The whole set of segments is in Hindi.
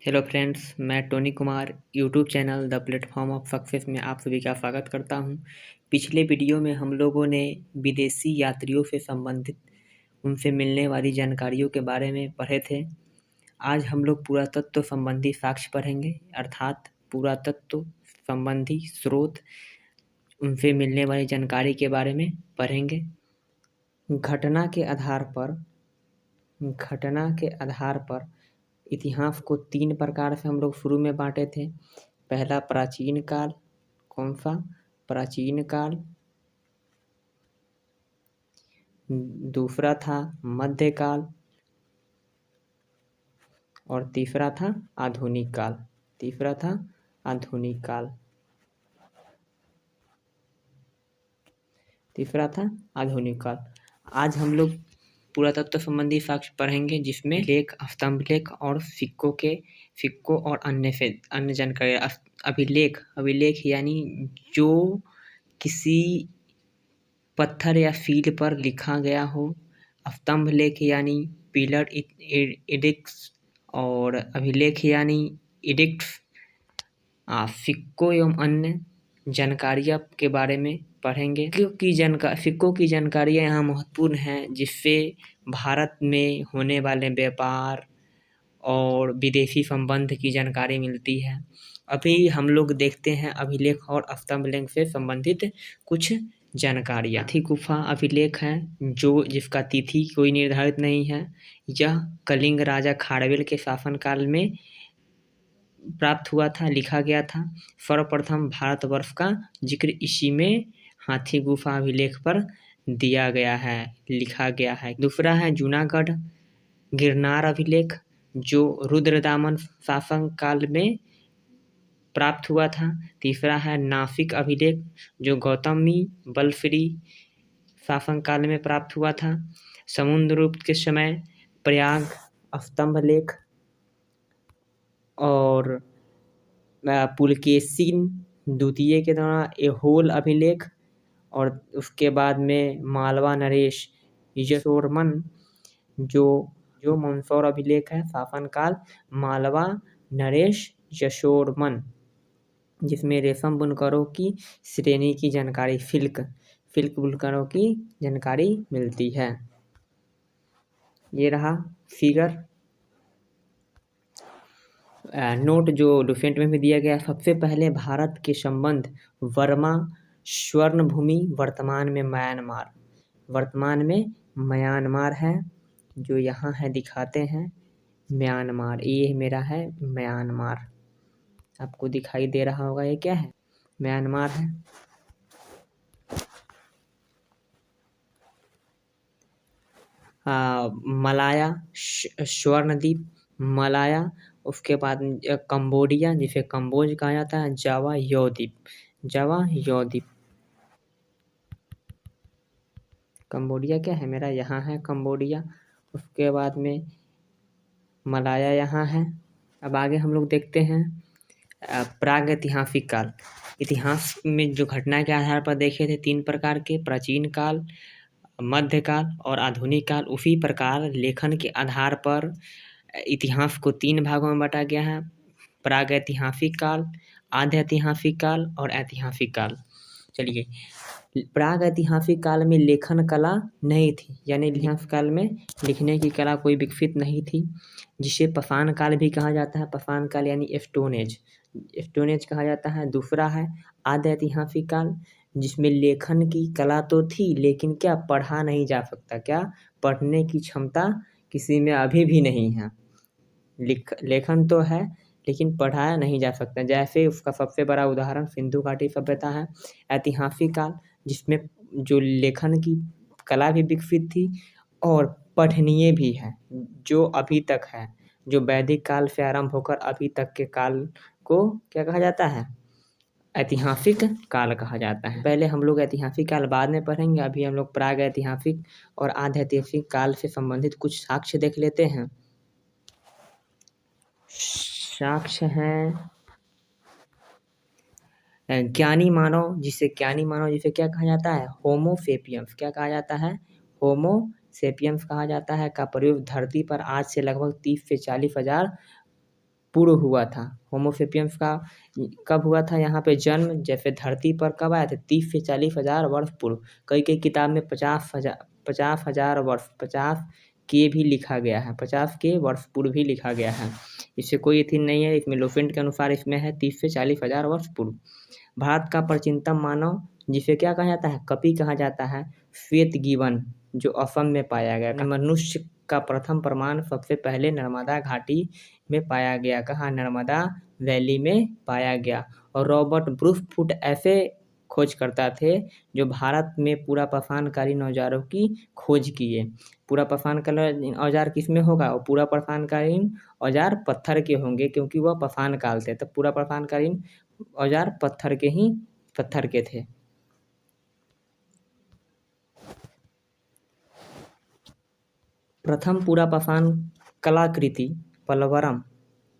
हेलो फ्रेंड्स, मैं Tony Kumar YouTube channel the platform of success में आप सभी का स्वागत करता हूं। पिछले वीडियो में हम लोगों ने विदेशी यात्रियों से संबंधित उनसे मिलने वाली जानकारियों के बारे में पढ़े थे। आज हम लोग पुरातत्व संबंधी साक्ष्य पढ़ेंगे, अर्थात पुरातत्व संबंधी स्रोत, उनसे मिलने वाली जानकारी के बारे में पढ़ेंगे। घटना के आधार पर इतिहास को 3 प्रकार से हम लोग शुरू में बांटे थे। पहला प्राचीन काल, कौन सा? प्राचीन काल। दूसरा था मध्यकाल और तीसरा था आधुनिक काल। आज हम लोग पुरातत्व संबंधी साक्ष्य पढ़ेंगे, जिसमें लेख, स्तंभ लेख और सिक्कों और अन्य जानकारी। अभिलेख यानी जो किसी पत्थर या सील पर लिखा गया हो। स्तंभ लेख यानी पिलर एडिक्ट्स, और अभिलेख यानी एडिक्ट्स। सिक्कों एवं अन्य जानकारियाँ के बारे में पढ़ेंगे। सिक्कों की जानकारियाँ यहाँ महत्वपूर्ण हैं, जिससे भारत में होने वाले व्यापार और विदेशी संबंध की जानकारी मिलती है। अभी हम लोग देखते हैं अभिलेख और स्तंभ लेख से संबंधित कुछ जानकारियाँ। हाथी गुफा अभिलेख है, जिसका तिथि कोई निर्धारित नहीं है। यह कलिंग राजा खारवेल के शासनकाल में प्राप्त हुआ था, लिखा गया था। सर्वप्रथम भारतवर्ष का जिक्र इसी में हाथी गुफा अभिलेख पर दिया गया है, लिखा गया है। दूसरा है जूनागढ़ गिरनार अभिलेख, जो रुद्रदामन शासन काल में प्राप्त हुआ था। तीसरा है नासिक अभिलेख, जो गौतमी बलश्री शासन काल में प्राप्त हुआ था। समुद्रगुप्त के समय प्रयाग स्तंभ लेख और पुलकेशिन द्वितीय के दौरान ऐहोल अभिलेख, और उसके बाद में मालवा नरेश यशोवर्मन, जो मंदसौर अभिलेख है, शासनकाल मालवा नरेश यशोवर्मन, जिसमें रेशम बुनकरों की श्रेणी की जानकारी, सिल्क बुनकरों की जानकारी मिलती है। ये रहा फिगर नोट जो डॉक्यूमेंट में भी दिया गया। सबसे पहले भारत के संबंध वर्मा स्वर्ण भूमि, वर्तमान में म्यांमार है, जो यहाँ है, दिखाते हैं म्यांमार। ये मेरा है म्यांमार, आपको दिखाई दे रहा होगा, ये क्या है? म्यांमार है। मलाया स्वर्णद्वीप, मलाया। उसके बाद कंबोडिया, जिसे कंबोज कहा जाता है। जावा यौद्वीप। कंबोडिया क्या है मेरा? यहाँ है कंबोडिया। उसके बाद में मलाया यहाँ है। अब आगे हम लोग देखते हैं प्राग ऐतिहासिक काल। इतिहास में जो घटना के आधार पर देखे थे 3 प्रकार के, प्राचीन काल, मध्यकाल और आधुनिक काल। उसी प्रकार लेखन के आधार पर इतिहास को 3 भागों में बांटा गया है: प्राग ऐतिहासिक काल, आद्य ऐतिहासिक काल और ऐतिहासिक काल। चलिए, प्राग ऐतिहासिक काल में लेखन कला नहीं थी, यानी इतिहास काल में लिखने की कला कोई विकसित नहीं थी, जिसे पाषाण काल भी कहा जाता है। पाषाण काल यानी स्टोनेज कहा जाता है। दूसरा है आद्य ऐतिहासिक काल, जिसमें लेखन की कला तो थी, लेकिन क्या पढ़ा नहीं जा सकता, क्या पढ़ने की क्षमता किसी में अभी भी नहीं है। लेखन तो है, लेकिन पढ़ाया नहीं जा सकता। जैसे उसका सबसे बड़ा उदाहरण सिंधु घाटी सभ्यता है। ऐतिहासिक काल, जिसमें जो लेखन की कला भी विकसित थी और पठनीय भी है, जो अभी तक है, जो वैदिक काल से आरंभ होकर अभी तक के काल को क्या कहा जाता है? ऐतिहासिक काल कहा जाता है। पहले हम लोग ऐतिहासिक काल बाद में पढ़ेंगे। अभी हम लोग प्राग ऐतिहासिक और आद्य ऐतिहासिक काल से संबंधित कुछ साक्ष्य देख लेते हैं। साक्ष्य हैं ज्ञानी मानव, जिसे क्या कहा जाता है? होमो सेपियंस। क्या कहा जाता है? होमो सेपियंस कहा जाता है, का प्रयोग धरती पर आज से लगभग 30 से 40 हज़ार पूर्व हुआ था। होमोसेपियंस का कब हुआ था यहाँ पे जन्म, जैसे धरती पर कब आए थे? 30 से 40 हज़ार वर्ष पूर्व। कई कई किताब में 50,000 वर्ष 50 के भी लिखा गया है, 50 के वर्ष पूर्व भी लिखा गया है। इससे कोई एथिन नहीं है, इसमें लोफेंट के अनुसार इसमें है 30 से 40 हज़ार वर्ष पूर्व। भारत का प्राचीनतम मानव जिसे क्या कहा जाता है? कपि कहा जाता है, श्वेत गिवन, जो असम में पाया गया। मनुष्य का प्रथम प्रमाण सबसे पहले नर्मदा घाटी में पाया गया। कहाँ? नर्मदा वैली में पाया गया। और रॉबर्ट ब्रूसफुट ऐसे खोजकर्ता थे जो भारत में पूरा पाषाणकालीन औजारों की खोज किए। पूरा पाषाणकालीन औजार किस में होगा? और पूरा पाषाणकालीन औजार पत्थर के होंगे, क्योंकि वह पाषाण काल थे, तो पूरा पाषाणकालीन औजार पत्थर के थे। प्रथम पूरा पाषाण कलाकृति पलवरम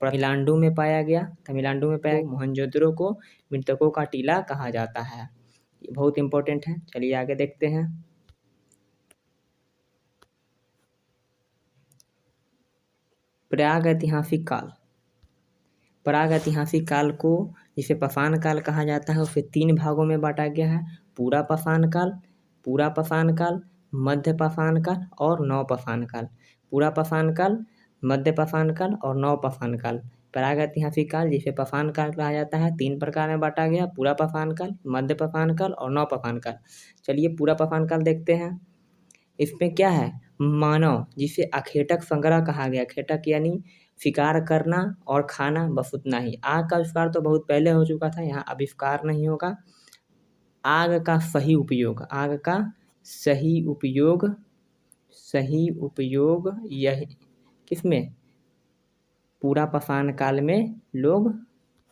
तमिलनाडु में पाया गया। मोहनजोदड़ो को मृतकों का टीला कहा जाता है। ये बहुत इंपॉर्टेंट है। चलिए आगे देखते हैं। प्रागैतिहासिक काल को जिसे पाषाण काल कहा जाता है, उसे 3 भागों में बांटा गया है। पूरा पाषाण काल, मध्य पाषाण काल और नव पाषाण काल। पूरा पाषाण काल, मध्य पाषाण काल और नव पाषाण काल। प्रागैतिहासिक काल जिसे पाषाण काल कहा जाता है 3 प्रकार में बांटा गया, पूरा पाषाण काल, मध्य पाषाण काल और नव पाषाण काल। चलिए पूरा पाषाण काल देखते हैं। इसमें क्या है? मानव जिसे अखेटक संग्रह कहा गया। अखेटक यानी शिकार करना और खाना, बस उतना ही। आग का आविष्कार तो बहुत पहले हो चुका था, यहाँ आविष्कार नहीं होगा। आग का सही उपयोग यही किसमें? पूरा पाषाण काल में लोग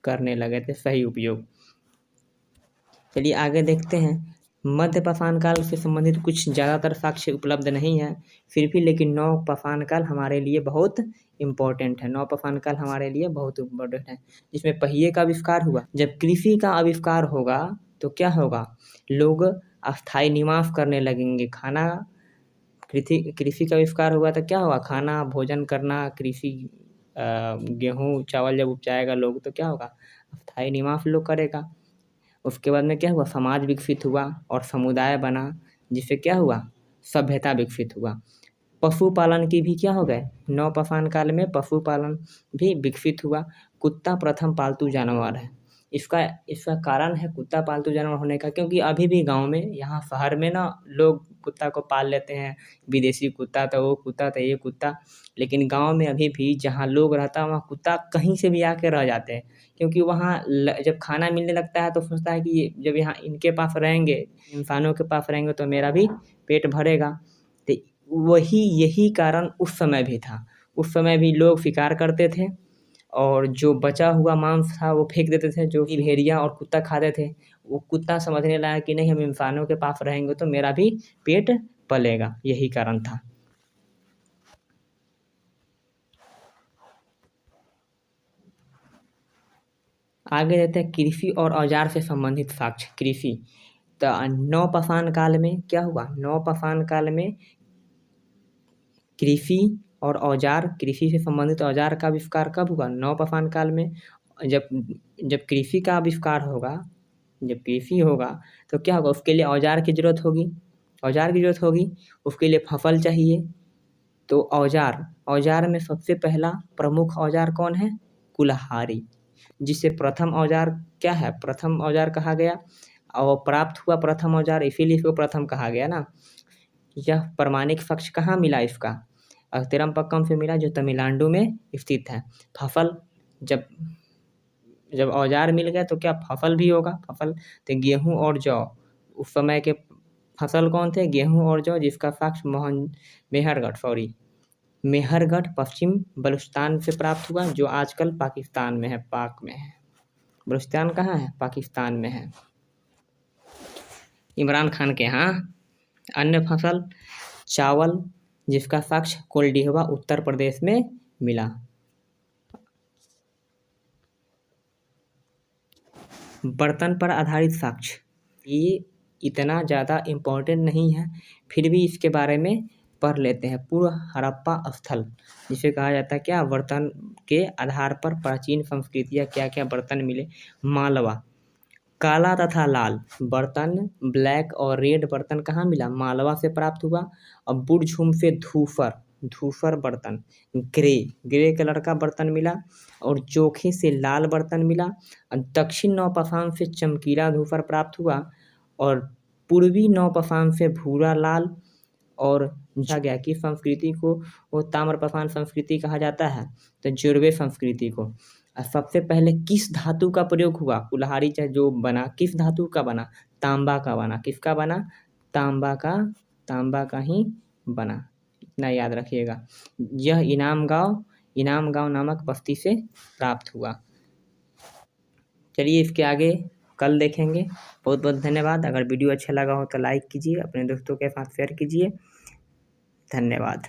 करने लगे थे, सही उपयोग। चलिए आगे देखते हैं। मध्य पाषाण काल से संबंधित कुछ ज़्यादातर साक्ष्य उपलब्ध नहीं है, फिर भी लेकिन नव पाषाण काल हमारे लिए बहुत इम्पोर्टेंट है। नव पाषाण काल हमारे लिए बहुत इम्पोर्टेंट है, जिसमें पहिए का आविष्कार हुआ। जब कृषि का आविष्कार होगा तो क्या होगा? लोग अस्थायी निवास करने लगेंगे। कृषि का आविष्कार हुआ तो क्या होगा? खाना, भोजन करना, कृषि गेहूँ चावल जब उपजाएगा लोग तो क्या होगा? अस्थायी निवास लोग करेगा। उसके बाद में क्या हुआ? समाज विकसित हुआ और समुदाय बना, जिससे क्या हुआ? सभ्यता विकसित हुआ। पशुपालन की भी क्या हो गए? नव पाषाण काल में पशुपालन भी विकसित हुआ। कुत्ता प्रथम पालतू जानवर है। इसका कारण है कुत्ता पालतू जानवर होने का, क्योंकि अभी भी गांव में, यहाँ शहर में ना लोग कुत्ता को पाल लेते हैं, विदेशी कुत्ता तो वो कुत्ता तो ये कुत्ता, लेकिन गांव में अभी भी जहाँ लोग रहता है वहाँ कुत्ता कहीं से भी आके रह जाते हैं, क्योंकि वहाँ जब खाना मिलने लगता है तो सोचता है कि जब यहाँ इनके पास रहेंगे, इंसानों के पास रहेंगे तो मेरा भी पेट भरेगा। तो यही कारण उस समय भी था। उस समय भी लोग शिकार करते थे और जो बचा हुआ मांस था वो फेंक देते थे, जो कि भेड़िया और कुत्ता खाते थे। वो कुत्ता समझने लगा कि नहीं, हम इंसानों के पास रहेंगे तो मेरा भी पेट पलेगा, यही कारण था। आगे रहते हैं कृषि और औजार से संबंधित साक्ष्य। कृषि तो नव पाषाण काल में क्या हुआ? नव पाषाण काल में कृषि और औजार, कृषि से संबंधित औजार का आविष्कार कब हुआ? नव पाषाण काल में। जब कृषि का आविष्कार होगा, जब कृषि होगा तो क्या होगा? उसके लिए औजार की जरूरत होगी। उसके लिए फसल चाहिए। तो औजार में सबसे पहला प्रमुख औजार कौन है? कुल्हाड़ी, जिसे प्रथम औजार क्या है? प्रथम औजार कहा गया और प्राप्त हुआ प्रथम औजार, इसीलिए इसको प्रथम कहा गया ना। यह प्रमाणिक साक्ष्य कहाँ मिला इसका? अकतिरमपक्कम से मिला, जो तमिलनाडु में स्थित है। फसल जब औजार मिल गए तो क्या फसल भी होगा? फसल तो गेहूँ और जौ, उस समय के फसल कौन थे? गेहूँ और जौ, जिसका साक्ष्य मेहरगढ़ पश्चिम बलूचिस्तान से प्राप्त हुआ, जो आजकल पाकिस्तान में है, पाक में है। बलूचिस्तान कहाँ है? पाकिस्तान में है, इमरान खान के यहाँ। अन्य फसल चावल, जिसका साक्ष्य कोल्डिहवा उत्तर प्रदेश में मिला। बर्तन पर आधारित साक्ष्य, ये इतना ज़्यादा इम्पोर्टेंट नहीं है, फिर भी इसके बारे में पढ़ लेते हैं। पूर्व हड़प्पा स्थल, जिसे कहा जाता है क्या, बर्तन के आधार पर प्राचीन संस्कृतियाँ क्या क्या बर्तन मिले। मालवा, काला तथा लाल बर्तन, ब्लैक और रेड बर्तन कहाँ मिला, मालवा से प्राप्त हुआ। और बुरझुम से धूसर, धूसर बर्तन, ग्रे कलर का बर्तन मिला। और चोखे से लाल बर्तन मिला। और दक्षिण नौपाषाण से चमकीला धूसर प्राप्त हुआ। और पूर्वी नौपाषाण से भूरा लाल। और पूछा गया कि संस्कृति को वो ताम्रपाषाण संस्कृति कहा जाता है, तो जुर्वे संस्कृति को। सबसे पहले किस धातु का प्रयोग हुआ, कुल्हाड़ी चाहे जो बना किस धातु का बना, तांबा का बना। किसका बना, तांबा का ही बना, इतना याद रखिएगा। यह इनाम गांव नामक बस्ती से प्राप्त हुआ। चलिए इसके आगे कल देखेंगे। बहुत बहुत धन्यवाद। अगर वीडियो अच्छा लगा हो तो लाइक कीजिए, अपने दोस्तों के साथ शेयर कीजिए। धन्यवाद।